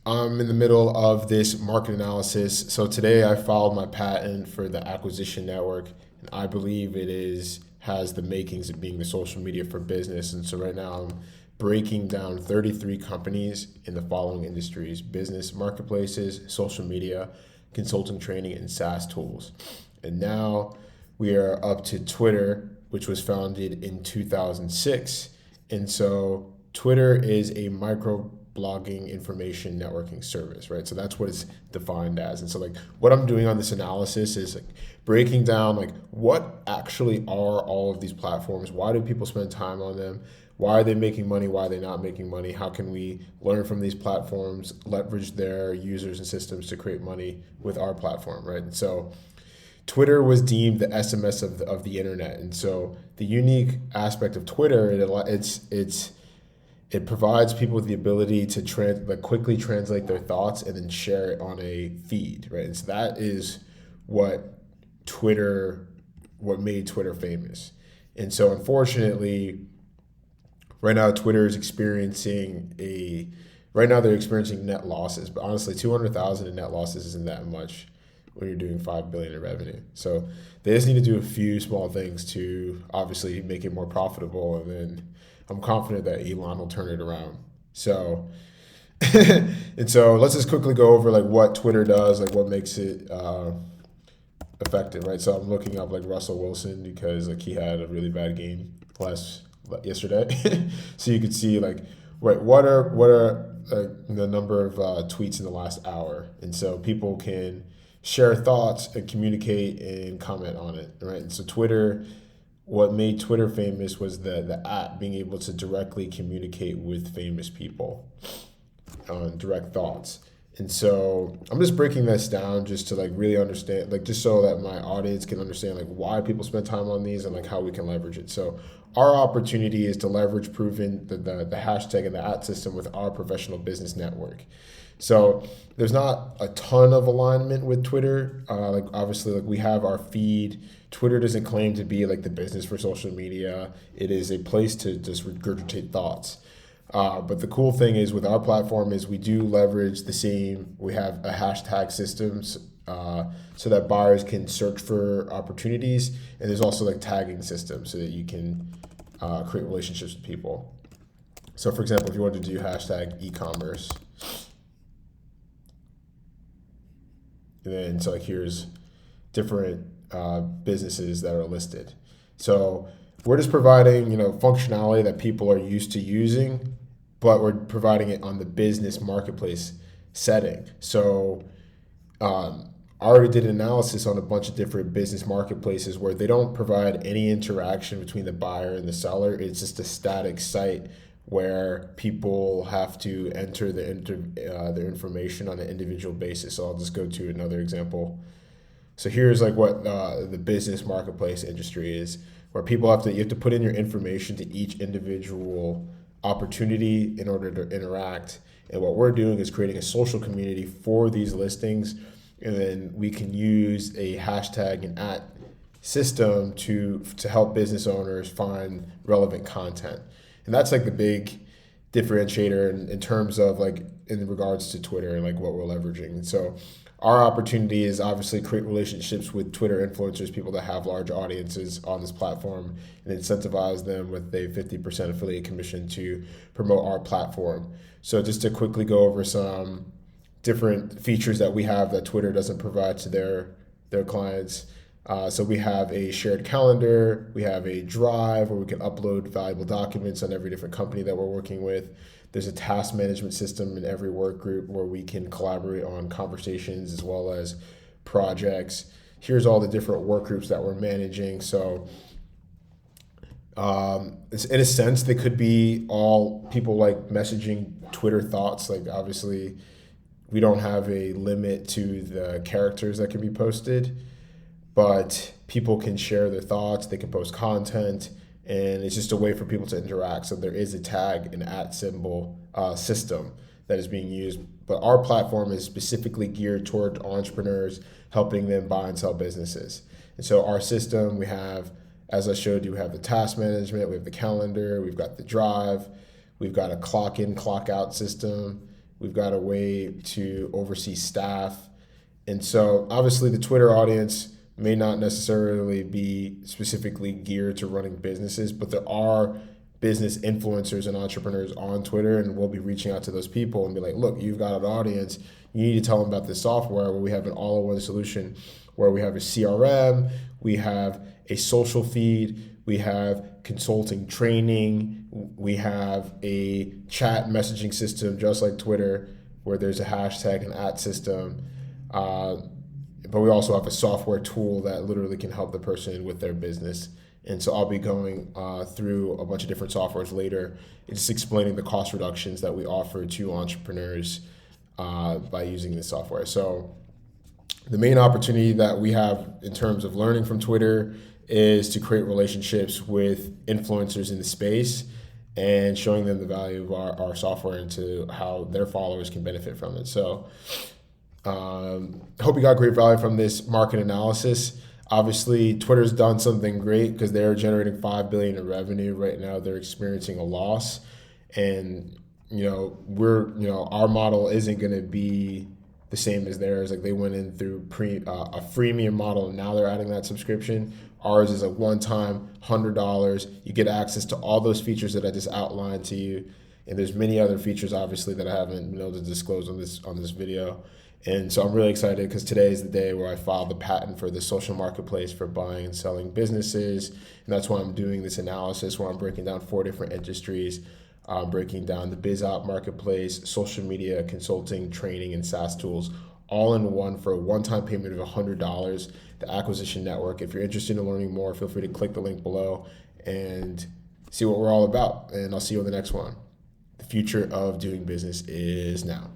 I'm in the middle of this market analysis. So today I filed my patent for the acquisition network, and I believe it is has the makings of being the social media for business. And so right now I'm breaking down 33 companies in the following industries: business, marketplaces, social media, consulting, training, and SaaS tools. And now we are up to Twitter, which was founded in 2006. And so Twitter is a micro blogging information networking service, right? So that's what it's defined as. And so like what I'm doing on this analysis is like breaking down like what actually are all of these platforms? Why do people spend time on them? Why are they making money? Why are they not making money? How can we learn from these platforms, leverage their users and systems to create money with our platform, right? And so Twitter was deemed the SMS of the internet. And so the unique aspect of Twitter, it provides people with the ability to quickly translate their thoughts and then share it on a feed, right? And so that is what Twitter, what made Twitter famous. And so unfortunately, right now Twitter is right now they're experiencing net losses, but honestly, 200,000 in net losses isn't that much when you're doing 5 billion in revenue. So they just need to do a few small things to obviously make it more profitable, and then I'm confident that Elon will turn it around. So and so let's just quickly go over like what Twitter does, like what makes it effective, right? So I'm looking up like Russell Wilson because like he had a really bad game yesterday. So you could see like what are the number of tweets in the last hour, and so people can share thoughts and communicate and comment on it, right? And so Twitter, what made Twitter famous was the app being able to directly communicate with famous people on direct thoughts. And so I'm just breaking this down just to like really understand, like just so that my audience can understand like why people spend time on these and like how we can leverage it. So our opportunity is to leverage proven the hashtag and the at system with our professional business network. So there's not a ton of alignment with Twitter. Like obviously, like we have our feed. Twitter doesn't claim to be like the business for social media. It is a place to just regurgitate thoughts. But the cool thing is with our platform is we do leverage the same. We have a hashtag systems so that buyers can search for opportunities, and there's also like tagging systems so that you can create relationships with people. So for example, if you wanted to do hashtag e-commerce, and then so like here's different businesses that are listed. So we're just providing functionality that people are used to using, but we're providing it on the business marketplace setting. So I already did an analysis on a bunch of different business marketplaces where they don't provide any interaction between the buyer and the seller. It's just a static site where people have to enter their information on an individual basis. So I'll just go to another example. So here's like what the business marketplace industry is, where you have to put in your information to each individual opportunity in order to interact. And what we're doing is creating a social community for these listings, and then we can use a hashtag and at system to help business owners find relevant content. And that's like the big differentiator in terms of like in regards to Twitter and like what we're leveraging. And so our opportunity is obviously create relationships with Twitter influencers, people that have large audiences on this platform, and incentivize them with a 50% affiliate commission to promote our platform. So just to quickly go over some different features that we have that Twitter doesn't provide to their clients. So we have a shared calendar, we have a drive where we can upload valuable documents on every different company that we're working with. There's a task management system in every work group where we can collaborate on conversations as well as projects. Here's all the different work groups that we're managing. So in a sense, they could be all people like messaging Twitter thoughts. Like obviously, we don't have a limit to the characters that can be posted, but people can share their thoughts, they can post content, and it's just a way for people to interact. So there is a tag and at symbol system that is being used, but our platform is specifically geared toward entrepreneurs, helping them buy and sell businesses. And so our system, we have, as I showed you, we have the task management, we have the calendar, we've got the drive, we've got a clock in, clock out system, We've got a way to oversee staff. And so obviously the Twitter audience may not necessarily be specifically geared to running businesses, but there are business influencers and entrepreneurs on Twitter, and we'll be reaching out to those people and be like, look, you've got an audience. You need to tell them about this software where we have an all-in-one solution where we have a CRM, we have a social feed, we have consulting training, we have a chat messaging system just like Twitter where there's a hashtag and @ system. But we also have a software tool that literally can help the person with their business. And so I'll be going through a bunch of different softwares later. It's explaining the cost reductions that we offer to entrepreneurs by using this software. So the main opportunity that we have in terms of learning from Twitter is to create relationships with influencers in the space and showing them the value of our software and to how their followers can benefit from it. So I hope you got great value from this market analysis. Obviously, Twitter's done something great because they're generating $5 billion in revenue. Right now, they're experiencing a loss. And, our model isn't going to be the same as theirs. Like they went in through a freemium model and now they're adding that subscription. Ours is a one-time $100. You get access to all those features that I just outlined to you. And there's many other features, obviously, that I haven't been able to disclose on this video. And so I'm really excited because today is the day where I filed the patent for the social marketplace for buying and selling businesses. And that's why I'm doing this analysis where I'm breaking down 4 different industries, breaking down the BizOp marketplace, social media, consulting, training, and SaaS tools, all in one for a one-time payment of $100, the Acquisition Network. If you're interested in learning more, feel free to click the link below and see what we're all about. And I'll see you on the next one. The future of doing business is now.